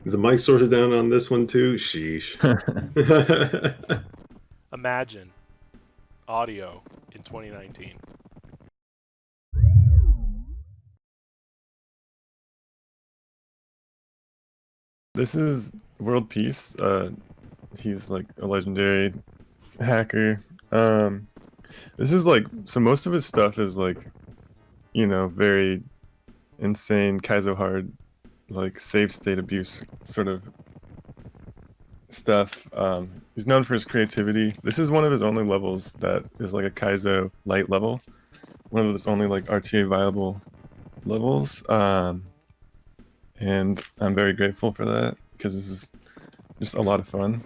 The mic sorted down on this one too. Sheesh. Imagine audio in 2019. This is World Peace. He's like a legendary hacker. This is like so most of his stuff is like, very insane Kaizo hard, like save state abuse sort of stuff. He's known for his creativity. This is one of his only levels that is like a Kaizo light level. One of his only like RTA viable levels. And I'm very grateful for that because this is just a lot of fun.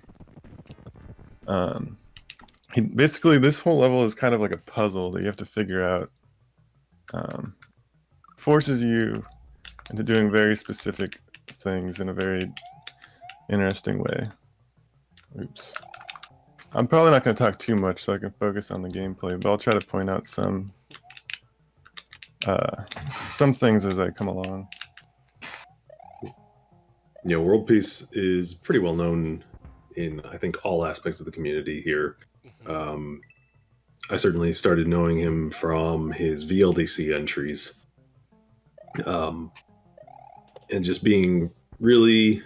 Basically this whole level is kind of like a puzzle that you have to figure out. Forces you into doing very specific things in a very interesting way. Oops. I'm probably not going to talk too much so I can focus on the gameplay, but I'll try to point out some things as I come along. World Peace is pretty well known in, I think, all aspects of the community here. I certainly started knowing him from his VLDC entries. And just being really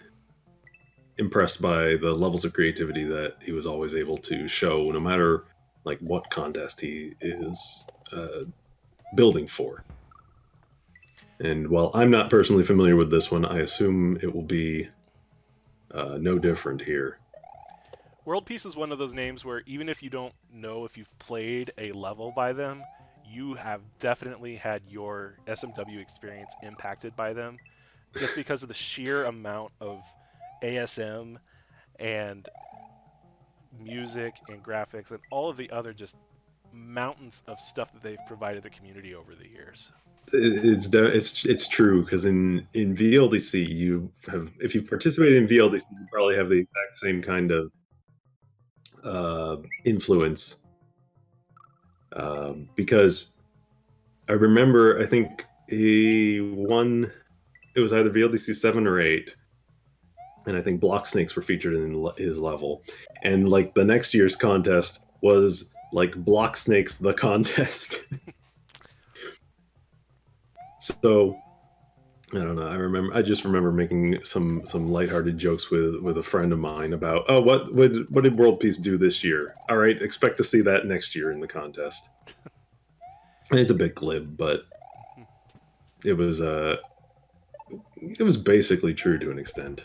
impressed by the levels of creativity that he was always able to show, no matter like what contest he is building for. And while I'm not personally familiar with this one, I assume it will be no different here. World Peace is one of those names where even if you don't know if you've played a level by them, you have definitely had your SMW experience impacted by them, just because of the sheer amount of ASM and music and graphics and all of the other just mountains of stuff that they've provided the community over the years. It's true, because in VLDC you have, if you've participated in VLDC, you probably have the exact same kind of influence, because I remember, I think he won, it was either VLDC 7 or 8, and I think block snakes were featured in his level, and like the next year's contest was like block snakes the contest. So I don't know. I just remember making some lighthearted jokes with a friend of mine about, oh, what did World Peace do this year? All right, expect to see that next year in the contest. And it's a bit glib, but it was basically true to an extent.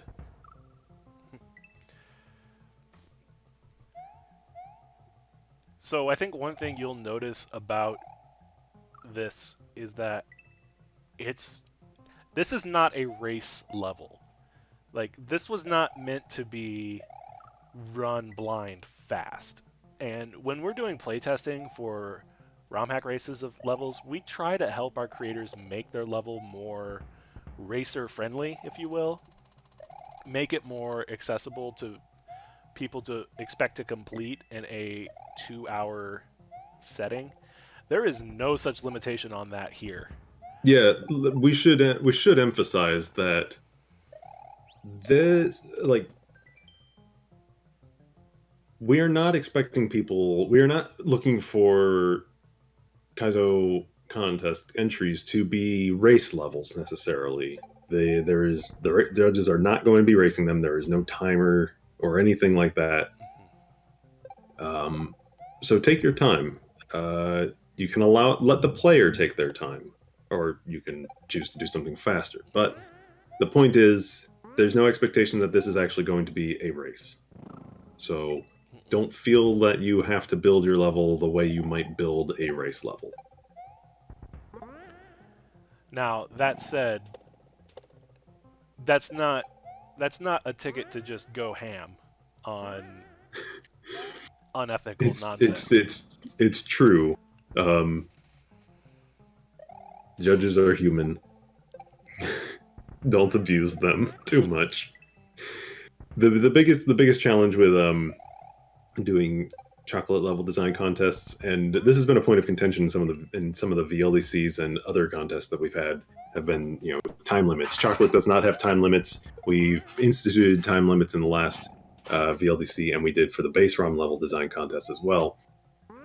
So I think one thing you'll notice about this is that this is not a race level. Like, this was not meant to be run blind fast. And when we're doing playtesting for Romhack races of levels, we try to help our creators make their level more racer friendly, if you will. Make it more accessible to people to expect to complete in a 2-hour setting. There is no such limitation on that here. Yeah, we should emphasize that this, like, we're not expecting people, we're not looking for Kaizo contest entries to be race levels necessarily. The judges are not going to be racing them. There is no timer or anything like that. So take your time. You can let the player take their time, or you can choose to do something faster. But the point is, there's no expectation that this is actually going to be a race. So don't feel that you have to build your level the way you might build a race level. Now, that said, that's not a ticket to just go ham on unethical nonsense. It's true. Judges are human. Don't abuse them too much. The biggest challenge with doing chocolate level design contests, and this has been a point of contention in some of the VLDCs and other contests that we've had. Have been, you know, time limits. Chocolate does not have time limits. We've instituted time limits in the last VLDC, and we did for the base ROM level design contest as well.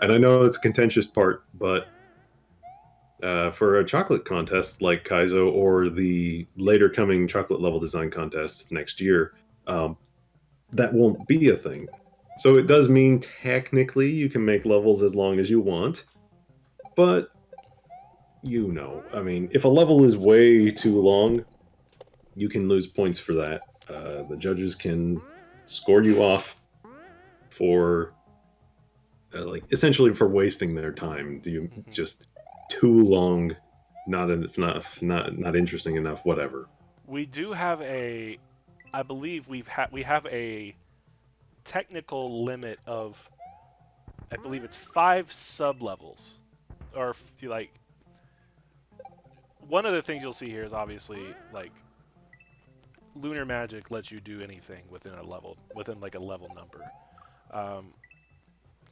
And I know it's a contentious part, but for a chocolate contest like Kaizo or the later coming chocolate level design contest next year, that won't be a thing. So it does mean technically you can make levels as long as you want, but you know, I mean, if a level is way too long, you can lose points for that. The judges can score you off for like essentially for wasting their time. Do you just too long, not enough, not interesting enough, whatever. We do have a, I believe we have a technical limit of, I believe it's 5 sub levels, or like one of the things you'll see here is obviously like lunar magic lets you do anything within a level, within like a level number.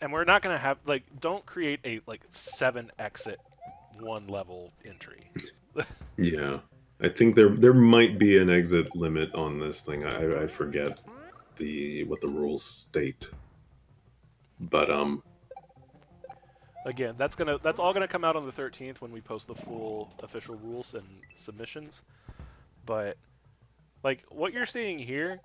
And we're not going to have, like, don't create a, like, 7 exit 1 level entry. Yeah. I think there might be an exit limit on this thing. I forget what the rules state. But again, that's all gonna come out on the 13th when we post the full official rules and submissions. But like what you're seeing here,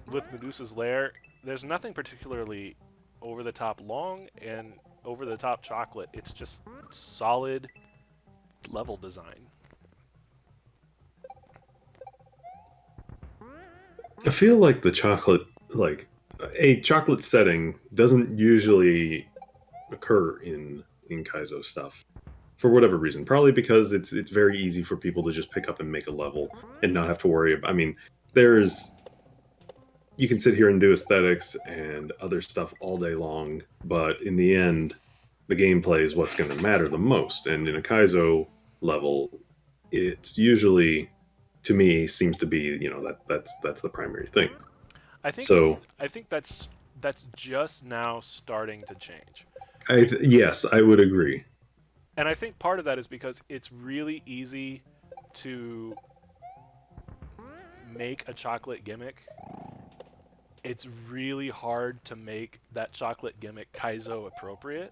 with Medusa's Lair, there's nothing particularly over the top long and over the top chocolate. It's just solid level design. I feel like the chocolate, like a chocolate setting, doesn't usually occur in Kaizo stuff for whatever reason. Probably because it's very easy for people to just pick up and make a level and not have to worry about. I mean, you can sit here and do aesthetics and other stuff all day long, but in the end, the gameplay is what's going to matter the most. And in a Kaizo level, it's usually, to me, seems to be, you know, that's the primary thing. I think so. I think that's just now starting to change. Yes, I would agree. And I think part of that is because it's really easy to make a chocolate gimmick. It's really hard to make that chocolate gimmick Kaizo appropriate.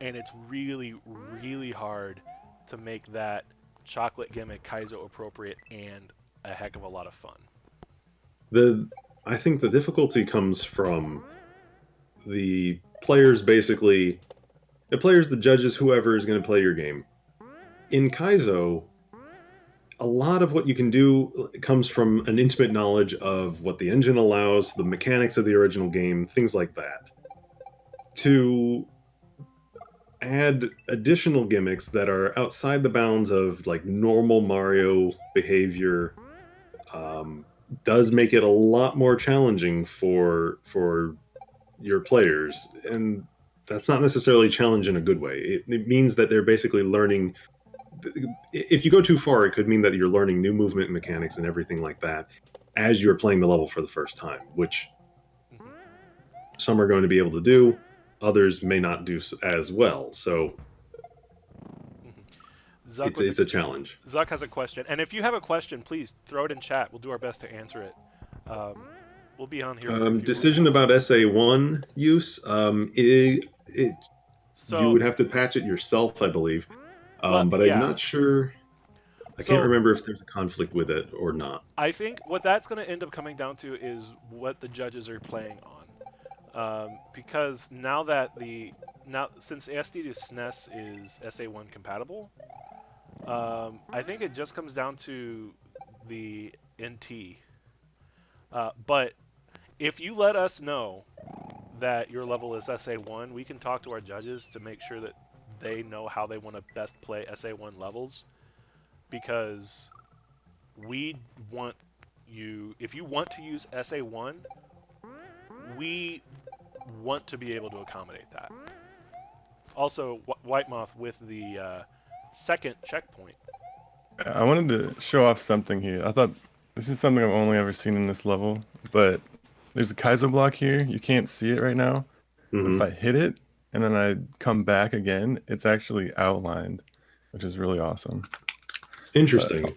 And it's really, really hard to make that chocolate gimmick Kaizo appropriate and a heck of a lot of fun. I think the difficulty comes from the players, basically the players, the judges, whoever is going to play your game. In Kaizo, a lot of what you can do comes from an intimate knowledge of what the engine allows, the mechanics of the original game, things like that. To add additional gimmicks that are outside the bounds of like normal Mario behavior does make it a lot more challenging for your players, and that's not necessarily a challenge in a good way. It means that they're basically learning. If you go too far, it could mean that you're learning new movement mechanics and everything like that as you're playing the level for the first time, which some are going to be able to do, others may not do as well. So it's a challenge. Zuck has a question, and if you have a question, please throw it in chat. We'll do our best to answer it. We'll be on here. For decision about SA1 use. So you would have to patch it yourself, I believe. But I'm not sure. I can't remember if there's a conflict with it or not. I think what that's going to end up coming down to is what the judges are playing on. Because now since SD to SNES is SA1 compatible, I think it just comes down to the NT. But if you let us know that your level is SA1, we can talk to our judges to make sure that they know how they want to best play SA1 levels. Because we want you, if you want to use SA1, we want to be able to accommodate that. Also, White Moth with the second checkpoint. I wanted to show off something here. I thought this is something I've only ever seen in this level, but there's a Kaizo block here. You can't see it right now, If I hit it and then I come back again, it's actually outlined, which is really awesome. Interesting.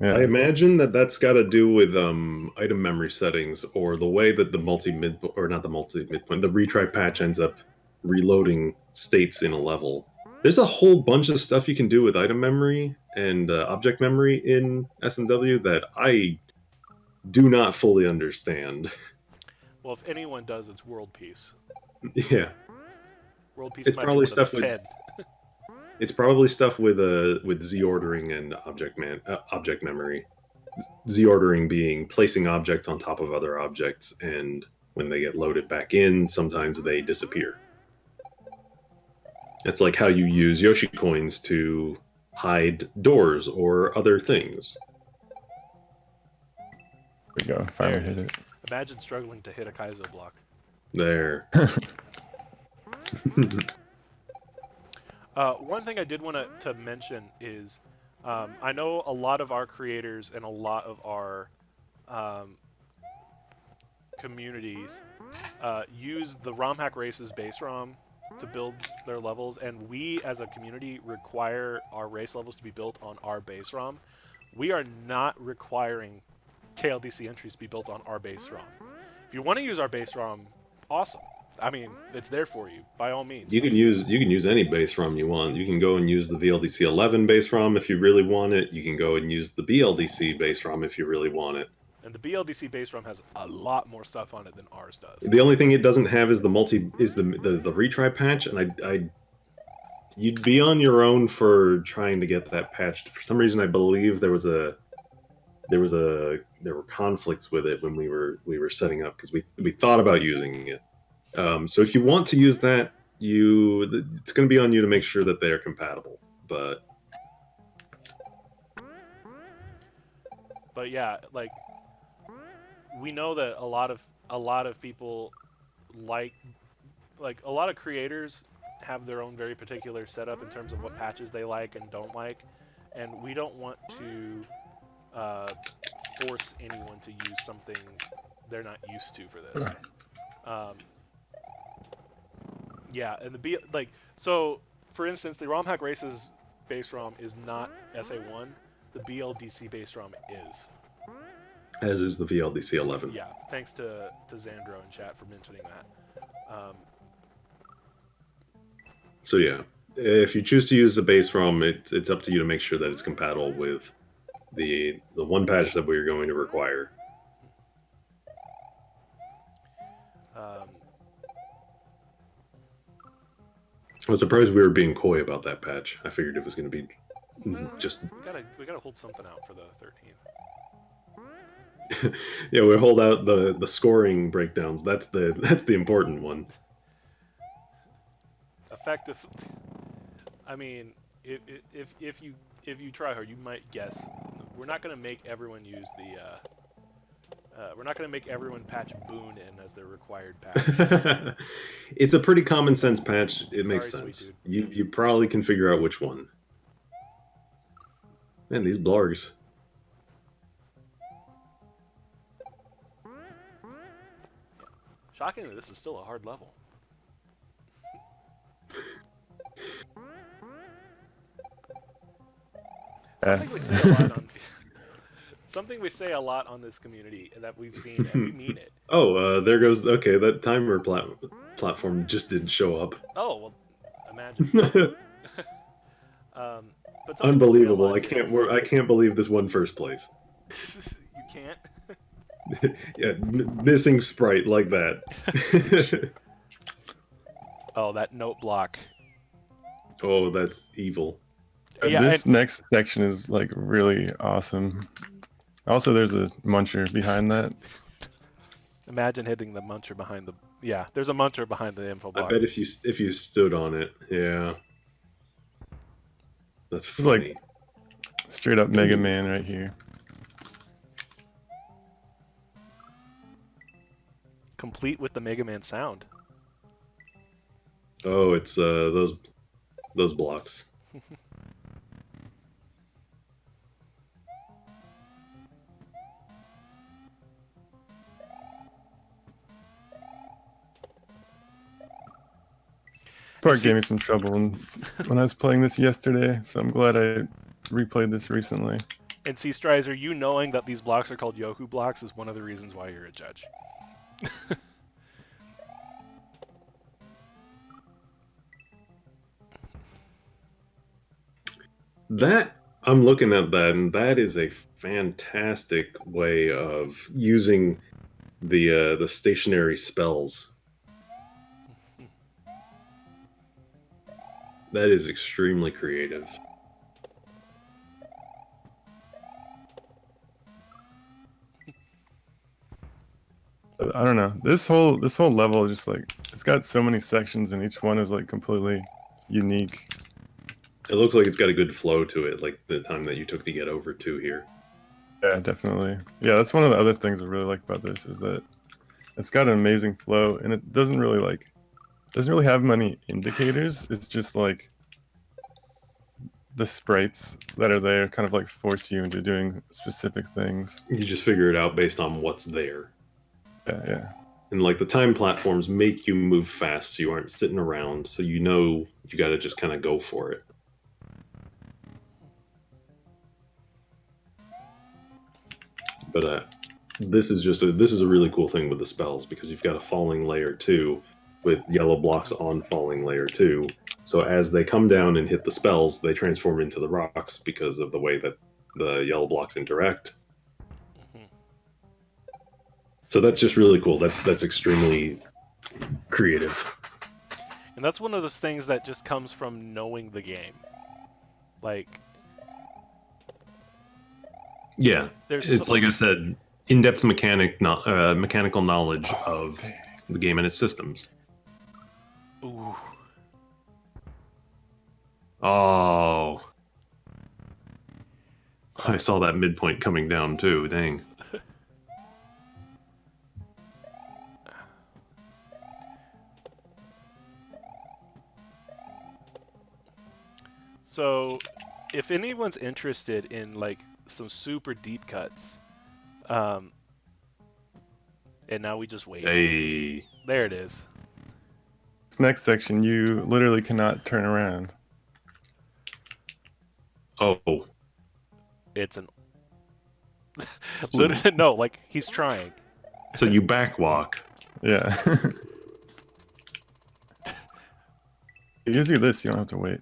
Yeah. I imagine that that's got to do with item memory settings or the way that the the retry patch ends up reloading states in a level. There's a whole bunch of stuff you can do with item memory and object memory in SMW that I do not fully understand. Well, if anyone does, it's world peace. Yeah, World peace it's might be probably one of the stuff with 10. it's probably stuff with Z ordering and object memory. Z ordering being placing objects on top of other objects, and when they get loaded back in, sometimes they disappear. It's like how you use Yoshi coins to hide doors or other things. There we go. There Finally it hit is. it. Imagine struggling to hit a Kaizo block. There. One thing I did want to mention is I know a lot of our creators and a lot of our communities use the Romhack Races base ROM to build their levels, and we as a community require our race levels to be built on our base ROM. We are not requiring KLDC entries to be built on our base ROM. If you want to use our base ROM, awesome. I mean, it's there for you by all means. You can use any base ROM you want. You can go and use the VLDC 11 base ROM if you really want it. You can go and use the BLDC base ROM if you really want it. And the BLDC base ROM has a lot more stuff on it than ours does. The only thing it doesn't have is the retry patch, and you'd be on your own for trying to get that patched. For some reason, I believe there were conflicts with it when we were setting up because we thought about using it. So if you want to use that, it's going to be on you to make sure that they are compatible. But yeah, like we know that a lot of people like a lot of creators have their own very particular setup in terms of what patches they like and don't like, and we don't want to force anyone to use something they're not used to for this. Yeah, and so for instance, the Romhack Races base ROM is not SA1. The BLDC base ROM is. as is the VLDC 11. Yeah, thanks to Xandro in chat for mentioning that. So yeah, if you choose to use the base ROM, it's up to you to make sure that it's compatible with the one patch that we're going to require. I was surprised we were being coy about that patch. I figured it was going to be just. We gotta hold something out for the 13th. Yeah, we hold out the scoring breakdowns. That's the important one. Effective. I mean, if you try hard, you might guess. We're not gonna make everyone use the. We're not gonna make everyone patch Boon in as their required patch. It's a pretty common sense patch. It makes Sorry, sense. sweet You probably can figure out which one. Man, these blargs. Shockingly, this is still a hard level. Something we say a lot on this community that we've seen, and we mean it. Oh, there goes. Okay, that timer platform just didn't show up. Oh well, imagine. But unbelievable! I can't believe this won first place. You can't. Yeah, missing sprite like that. Oh, that note block. Oh, that's evil. Yeah, this next section is like really awesome. Also, there's a muncher behind that. Imagine hitting the muncher behind the. Yeah, there's a muncher behind the info block. I bet if you stood on it, yeah. That's funny. It's like straight up Mega Man right here. Complete with the Mega Man sound. Oh, it's those blocks. part gave me some trouble when I was playing this yesterday, so I'm glad I replayed this recently. And see, Strizer, you knowing that these blocks are called Yoku blocks is one of the reasons why you're a judge. That I'm looking at that, and that is a fantastic way of using the stationary spells. That is extremely creative. I don't know. This whole level just like it's got so many sections, and each one is like completely unique. It looks like it's got a good flow to it, like the time that you took to get over to here. Yeah, definitely. Yeah, that's one of the other things I really like about this is that it's got an amazing flow, and it doesn't really have many indicators. It's just like the sprites that are there kind of like force you into doing specific things. You just figure it out based on what's there. Yeah. And like the time platforms make you move fast, so you aren't sitting around, so you know you got to just kind of go for it. But this is a really cool thing with the spells, because you've got a falling layer 2 with yellow blocks on falling layer 2. So as they come down and hit the spells, they transform into the rocks because of the way that the yellow blocks interact. So that's just really cool. That's extremely creative. And that's one of those things that just comes from knowing the game. Like, yeah, it's like I said, in-depth mechanical knowledge of the game and its systems. Ooh. Oh, I saw that midpoint coming down too. Dang. So, if anyone's interested in like some super deep cuts, and now we just wait. Hey. There it is. This next section, you literally cannot turn around. Oh. It's an. Literally, no, like he's trying. So you backwalk. Yeah. Usually this, you don't have to wait.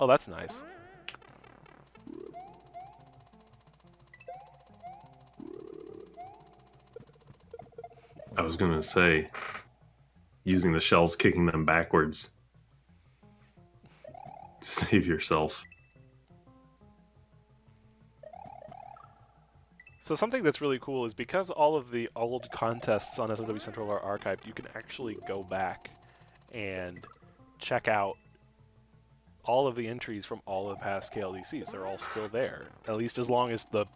Oh, that's nice. I was gonna say, using the shells, kicking them backwards to save yourself. So something that's really cool is because all of the old contests on SMW Central are archived, you can actually go back and check out all of the entries from all of the past KLDCs. They're all still there, at least as long as the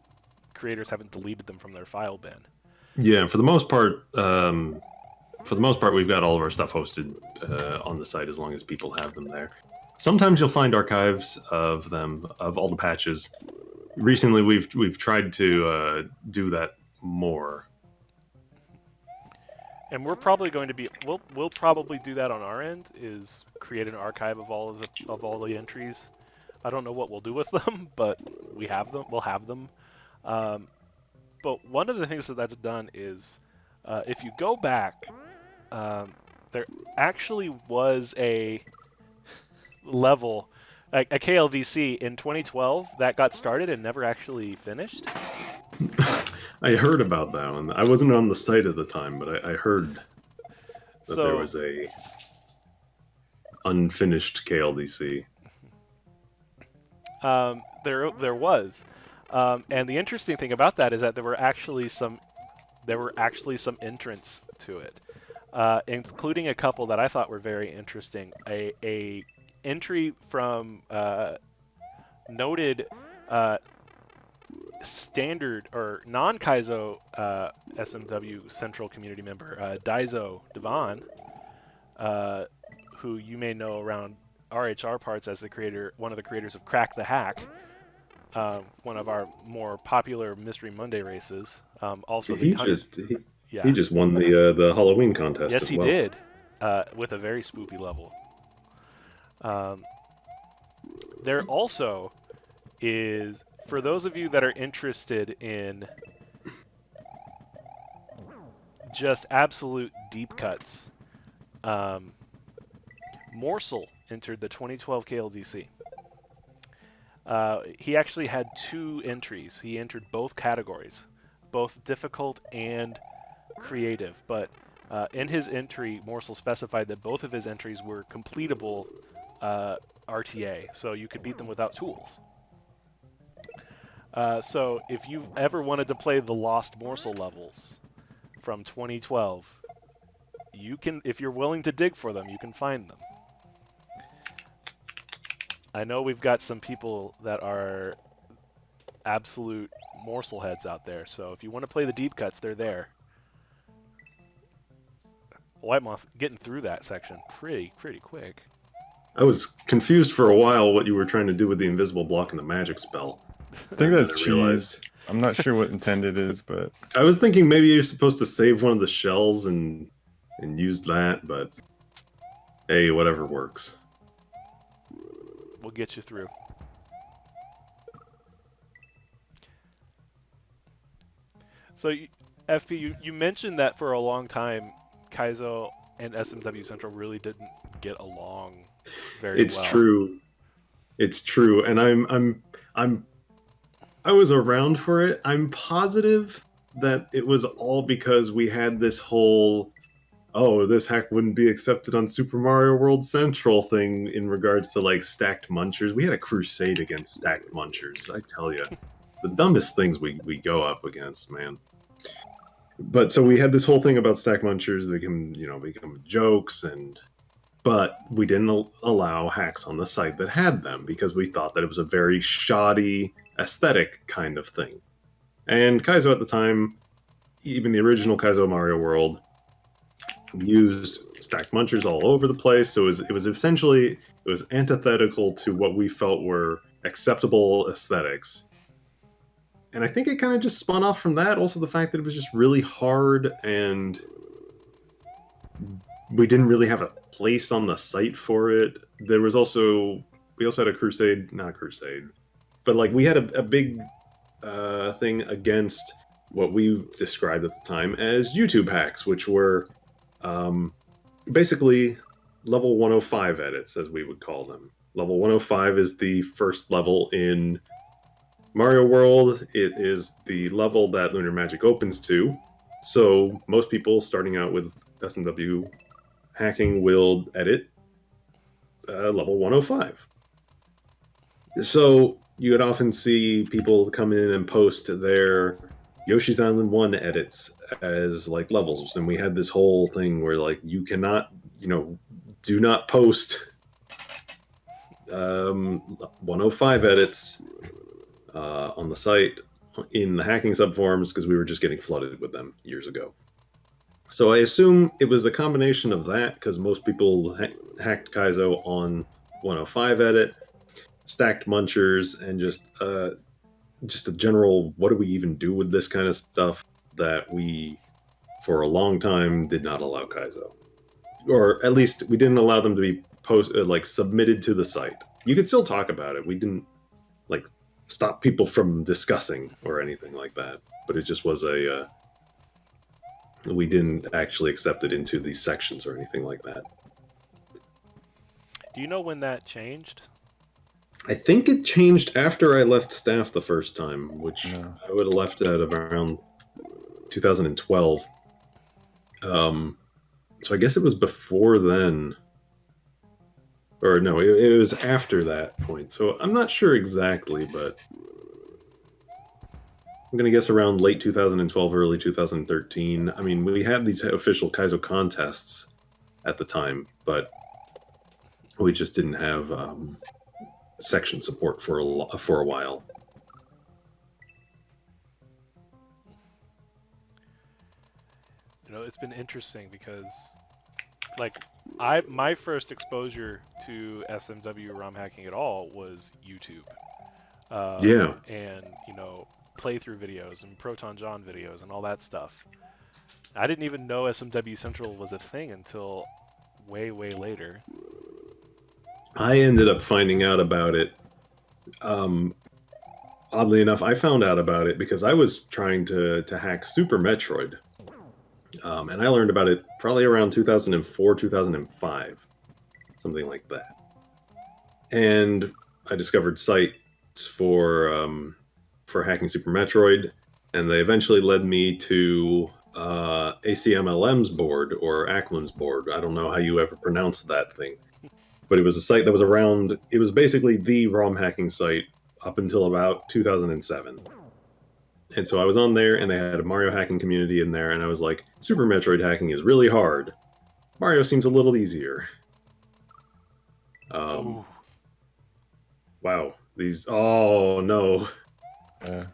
creators haven't deleted them from their file bin. Yeah, for the most part, we've got all of our stuff hosted on the site as long as people have them there. Sometimes you'll find archives of them, of all the patches. Recently, we've tried to do that more. And we're probably going to be we'll probably do that on our end, is create an archive of all the entries. I don't know what we'll do with them, but we have them. We'll have them. But one of the things that's done is, if you go back, there actually was a level, a KLDC in 2012 that got started and never actually finished. I heard about that one. I wasn't on the site at the time, but I heard that there was a unfinished KLDC. There was. And the interesting thing about that is that there were actually some entrants to it, including a couple that I thought were very interesting. A entry from noted standard or non-Kaizo SMW Central community member Kaizo Devon, who you may know around RHR parts as one of the creators of Crack the Hack. One of our more popular Mystery Monday races. Also, he just won the Halloween contest. Yes, as he well. did. with a very spoopy level. There also is, for those of you that are interested in just absolute deep cuts, Morsel entered the 2012 KLDC. He actually had 2 entries. He entered both categories, both difficult and creative. But in his entry, Morsel specified that both of his entries were completable RTA, so you could beat them without tools. So if you ever wanted to play the Lost Morsel levels from 2012, you can, if you're willing to dig for them, you can find them. I know we've got some people that are absolute morsel heads out there, so if you want to play the deep cuts, they're there. White Moth getting through that section pretty quick. I was confused for a while what you were trying to do with the invisible block and the magic spell. I think that's I realized. cheese. I'm not sure what intended is, but I was thinking maybe you're supposed to save one of the shells and use that, but hey, whatever works. We'll get you through. So, FP, you mentioned that for a long time, Kaizo and SMW Central really didn't get along very well. It's true. It's true, and I was around for it. I'm positive that it was all because we had this whole, oh, this hack wouldn't be accepted on Super Mario World Central thing in regards to like stacked munchers. We had a crusade against stacked munchers, I tell you. The dumbest things we go up against, man. But so we had this whole thing about stacked munchers. They can, become jokes, but we didn't allow hacks on the site that had them because we thought that it was a very shoddy aesthetic kind of thing. And Kaizo at the time, even the original Kaizo Mario World, used stacked munchers all over the place. So it was essentially antithetical to what we felt were acceptable aesthetics. And I think it kind of just spun off from that. Also, the fact that it was just really hard and we didn't really have a place on the site for it. We also had a crusade, not a crusade, but like we had a big thing against what we described at the time as YouTube hacks, which were basically level 105 edits, as we would call them. Level 105 is the first level in Mario World. It is the level that Lunar Magic opens to. So most people starting out with SMW hacking will edit level 105. So you would often see people come in and post their Yoshi's Island 1 edits as like levels. And we had this whole thing where like you cannot, do not post 105 edits on the site in the hacking subforums because we were just getting flooded with them years ago. So I assume it was a combination of that because most people hacked Kaizo on 105 edit, stacked munchers, and just a general what do we even do with this kind of stuff that we, for a long time, did not allow Kaizo. Or at least we didn't allow them to be submitted to the site. You could still talk about it. We didn't stop people from discussing or anything like that. But it just was we didn't actually accept it into these sections or anything like that. Do you know when that changed? I think it changed after I left staff the first time, which I would have left at around 2012. So I guess it was before then. Or no, it was after that point. So I'm not sure exactly, but I'm going to guess around late 2012, early 2013. I mean, we had these official Kaizo contests at the time, but we just didn't have section support for a while. It's been interesting because, my first exposure to SMW ROM hacking at all was YouTube. And playthrough videos and Proton John videos and all that stuff. I didn't even know SMW Central was a thing until way, way later. I ended up finding out about it. Oddly enough, I found out about it because I was trying to hack Super Metroid. And I learned about it probably around 2004, 2005, something like that. And I discovered sites for hacking Super Metroid, and they eventually led me to ACMLM's board or Acklam's board. I don't know how you ever pronounced that thing, but it was a site that was around. It was basically the ROM hacking site up until about 2007. And so I was on there, and they had a Mario hacking community in there, and I was like, Super Metroid hacking is really hard. Mario seems a little easier. Ooh. Wow. These... Oh, no. There's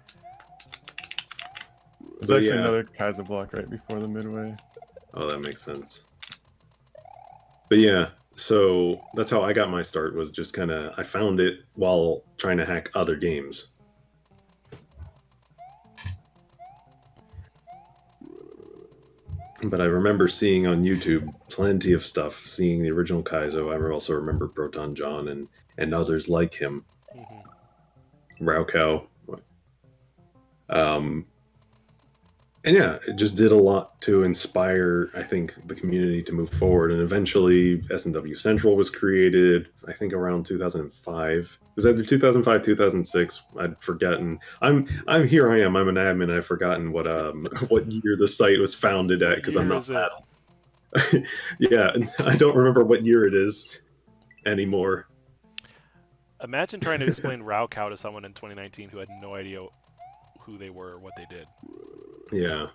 But actually yeah. another Kaizo block right before the midway. Oh, that makes sense. But yeah, so that's how I got my start, was just kind of... I found it while trying to hack other games. But I remember seeing on YouTube plenty of stuff, seeing the original Kaizo. I also remember Proton John and others like him. Raukau. And yeah, it just did a lot to inspire, I think, the community to move forward. And eventually, S&W Central was created, I think around 2005. It was either 2005, 2006. I'd forgotten. I'm here. I am. I'm an admin. I've forgotten what what year the site was founded at, because I'm not that. Yeah, I don't remember what year it is anymore. Imagine trying to explain Raukau to someone in 2019 who had no idea who they were or what they did. Yeah.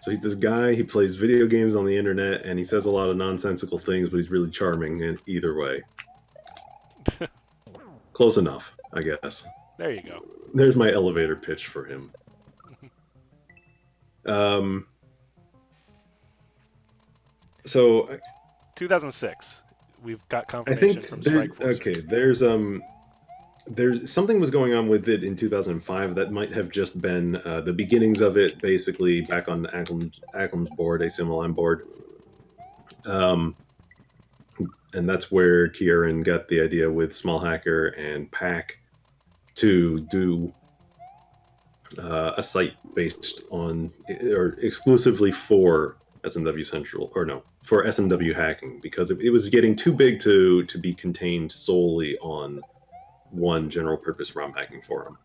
So he's this guy, he plays video games on the internet, and he says a lot of nonsensical things, but he's really charming in either way. Close enough, I guess. There you go. There's my elevator pitch for him. So 2006. We've got confirmation from Strikeforce. Okay, there's something was going on with it in 2005 that might have just been the beginnings of it, basically back on Acklam's board, ACMLM board. And that's where Kieran got the idea with Small Hacker and Pack to do a site based on, or exclusively for S&W Central, or no, for S&W hacking, because it was getting too big to be contained solely on one general purpose ROM hacking forum.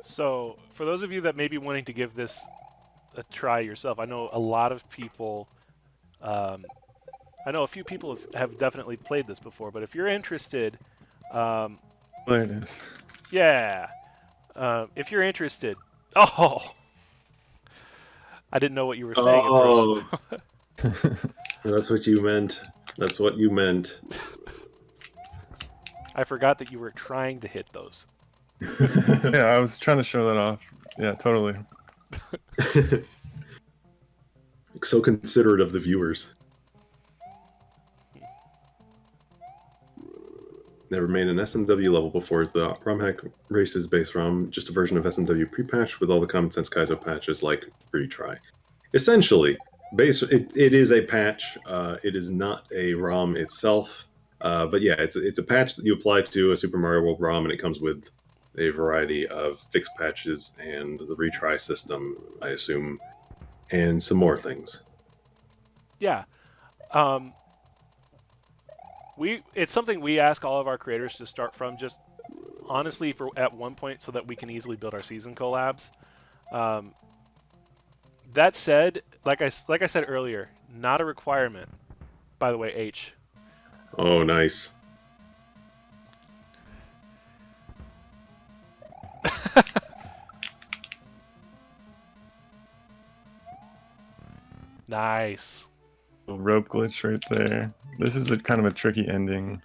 So, for those of you that may be wanting to give this a try yourself, I know a lot of people, I know a few people have definitely played this before, but if you're interested, There it is. yeah, if you're interested, oh, I didn't know what you were saying at first. That's what you meant. That's what you meant. I forgot that you were trying to hit those. Yeah, I was trying to show that off. Yeah, totally. So considerate of the viewers. Never made an SMW level before. Is the Romhack Races base ROM just a version of SMW pre-patch with all the common sense Kaizo patches like retry? Essentially, it is a patch. It is not a ROM itself. But yeah, it's a patch that you apply to a Super Mario World ROM, and it comes with a variety of fixed patches and the retry system, I assume, and some more things. Yeah. It's something we ask all of our creators to start from, just honestly at one point, so that we can easily build our season collabs. That said, like I said earlier, not a requirement. By the way, H. Oh, nice. Nice. Little rope glitch right there. This is kind of a tricky ending.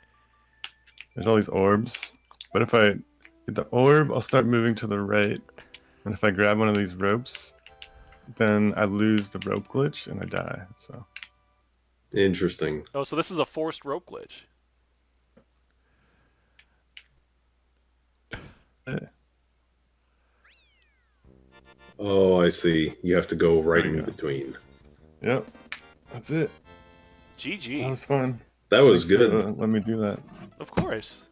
There's all these orbs, but if I get the orb, I'll start moving to the right, and if I grab one of these ropes, then I lose the rope glitch and I die. So Interesting. Oh, so this is a forced rope glitch. Oh, I see. You have to go right There you in go. between. Yep, that's it. GG. That was fun. That was Thanks good. for letting me do that. Of course.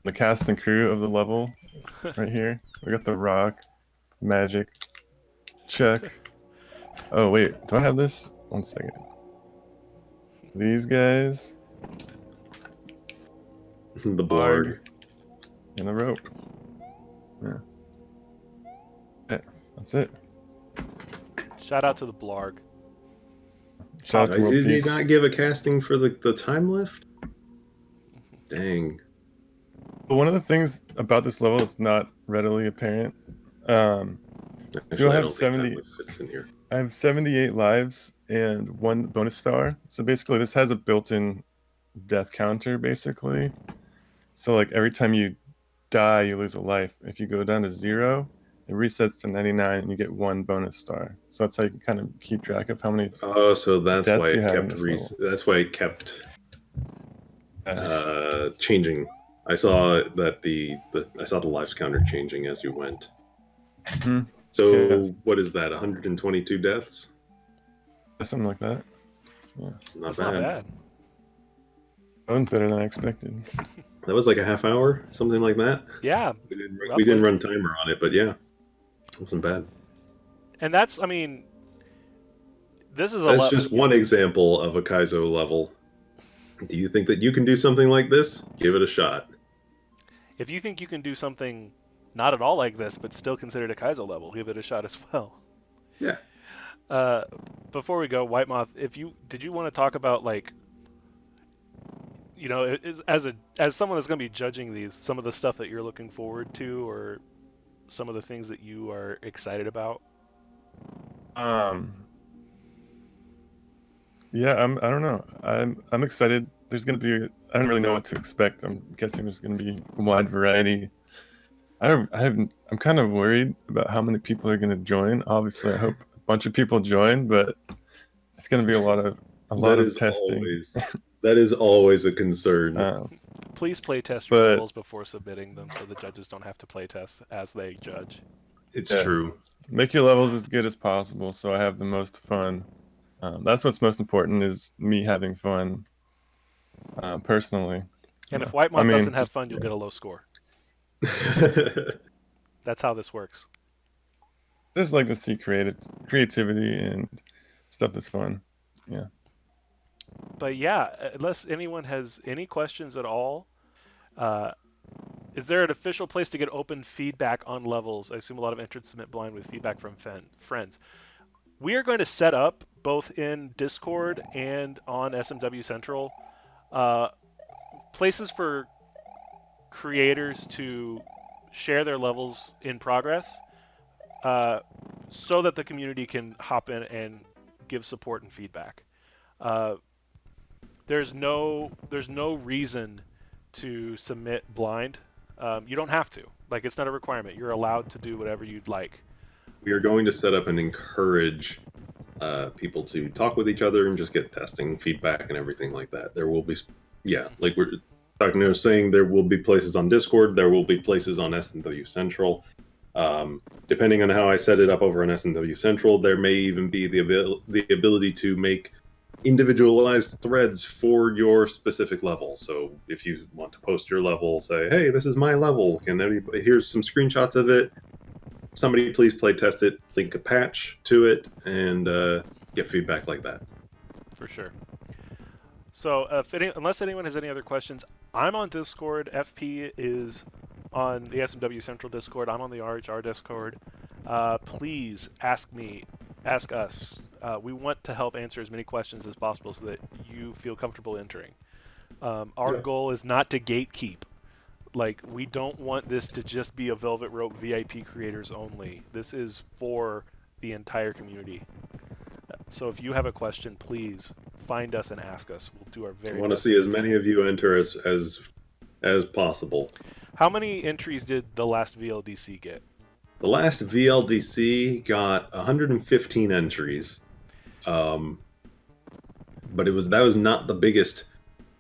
The cast and crew of the level right here. We got the rock, magic, check. Oh wait, do I have this? 1 second. These guys, The blarg. and the rope. Yeah. Yeah, that's it. Shout out to the blarg. Shout out to World Did he Peace. not give a casting for the time lift? Dang. But one of the things about this level that's not readily apparent. Actually, I I have don't think 70. time lift fits in here. I have 78 lives and 1 bonus star. So basically, this has a built-in death counter, basically. So like every time you die, you lose a life. If you go down to 0, it resets to 99, and you get 1 bonus star. So that's how you can kind of keep track of how many Oh, so that's deaths why you it have in kept this level. that's why it kept changing. I saw that I saw the lives counter changing as you went. Mhm. So Yes. what is that? 122 deaths? Something like that. That's not bad. That went better than I expected. That was like a half hour, something like that. Yeah. We didn't run timer on it, but yeah, it wasn't bad. And that's, I mean, this is That's just one example of a Kaizo level. Do you think that you can do something like this? Give it a shot. If you think you can do something not at all like this, but still considered a Kaizo level, give it a shot as well. Yeah. Before we go, White Moth, did you want to talk about, like, you know, as someone that's going to be judging these, some of the stuff that you're looking forward to, or some of the things that you are excited about? Yeah, I don't know. I'm excited. There's gonna be. I don't really know what to expect. I'm guessing there's gonna be a wide variety. I'm kind of worried about how many people are gonna join. Obviously, I hope a bunch of people join, but it's gonna be a lot of testing. That is always a concern. Please play test your levels before submitting them, so the judges don't have to play test as they judge. It's true. Make your levels as good as possible, so I have the most fun. That's what's most important, is me having fun, personally. And if White Moth doesn't have fun, you'll get a low score. That's how this works. I just like to see creativity and stuff that's fun. Yeah. But yeah, unless anyone has any questions at all, is there an official place to get open feedback on levels? I assume a lot of entrants submit blind with feedback from friends. We are going to set up, both in Discord and on SMW Central, places for creators to share their levels in progress, so that the community can hop in and give support and feedback. There's no reason to submit blind. You don't have to. Like, it's not a requirement. You're allowed to do whatever you'd like. We are going to set up and encourage people to talk with each other and just get testing feedback and everything like that. There will be, like we're talking, saying there will be places on Discord. There will be places on SMW Central. Depending on how I set it up over on SMW Central, there may even be the ability to make individualized threads for your specific level. So if you want to post your level, say, hey, this is my level. Here's some screenshots of it. Somebody please play test it, link a patch to it, and get feedback like that. For sure. So unless anyone has any other questions, I'm on Discord. FP is on the SMW Central Discord. I'm on the RHR Discord. Please ask us. We want to help answer as many questions as possible so that you feel comfortable entering. Our goal is not to gatekeep. Like, we don't want this to just be a Velvet Rope VIP creators only. This is for the entire community. So if you have a question, please find us and ask us. We'll do our very best. I want to see as many of you enter as possible. How many entries did the last VLDC get? The last VLDC got 115 entries. But that was not the biggest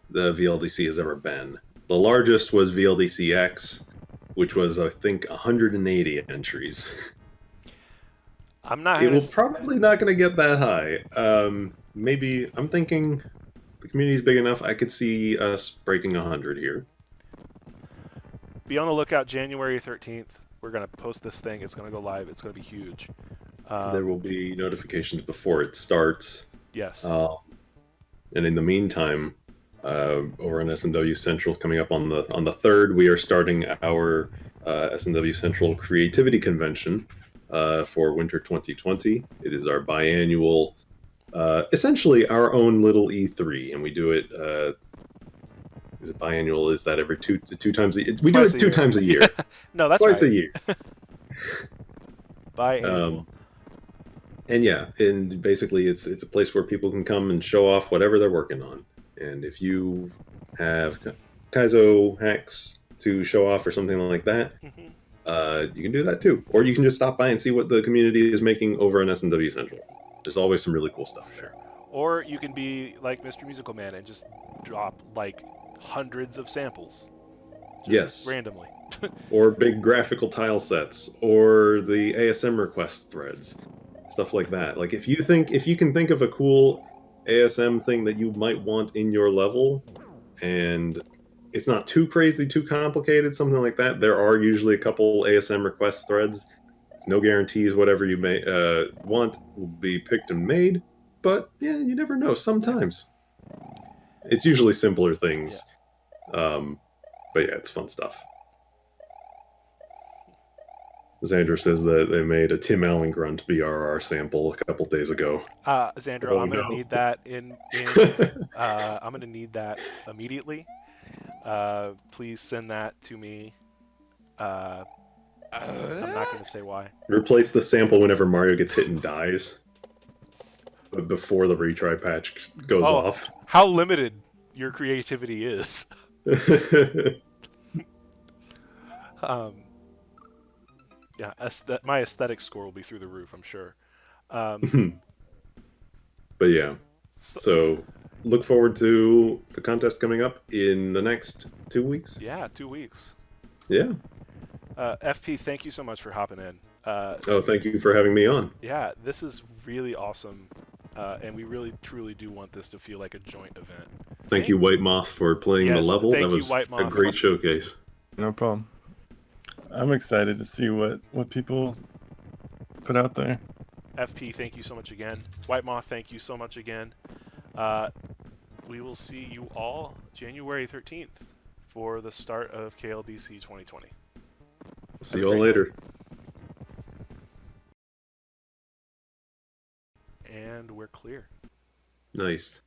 the VLDC has ever been. The largest was VLDC X, which was, I think, 180 entries. I'm not It gonna. will probably not going to get that high. Maybe I'm thinking the community's big enough. I could see us breaking 100 here. Be on the lookout. January 13th. We're gonna post this thing. It's gonna go live. It's gonna be huge. There will be notifications before it starts. Yes. And in the meantime, over on SMW Central, coming up on the 3rd, we are starting our SMW Central Creativity Convention for Winter 2020. It is our biannual, essentially our own little E3, and we do it. Is it biannual? Is that every two times a year? We do it two times a year. No, that's twice right. a year. Biannual. And yeah, and basically it's a place where people can come and show off whatever they're working on. And if you have Kaizo hacks to show off or something like that, you can do that too. Or you can just stop by and see what the community is making over on SMW Central. There's always some really cool stuff there. Or you can be like Mr. Musical Man and just drop like hundreds of samples. Yes. Randomly. Or big graphical tile sets, or the ASM request threads, stuff like that. Like if you can think of a cool ASM thing that you might want in your level, and it's not too crazy, too complicated, something like that, there are usually a couple ASM request threads. It's no guarantees whatever you may want will be picked and made, but yeah, you never know. Sometimes it's usually simpler things, but yeah, it's fun stuff. Xandra says that they made a Tim Allen Grunt BRR sample a couple days ago. Xandra, I'm gonna need that I'm gonna need that immediately. Please send that to me. I'm not gonna say why. Replace the sample whenever Mario gets hit and dies, but before the retry patch goes off. How limited your creativity is. Yeah, my aesthetic score will be through the roof, I'm sure. But yeah, so look forward to the contest coming up in the next 2 weeks. Yeah, 2 weeks. Yeah. FP, thank you so much for hopping in. Thank you for having me on. Yeah, this is really awesome, and we really truly do want this to feel like a joint event. Thank you, White Moth, for playing the level. That was a great showcase. No problem. I'm excited to see what people put out there. FP, thank you so much again. White Moth, thank you so much again. We will see you all January 13th for the start of KLDC 2020. See you all later. And we're clear. Nice.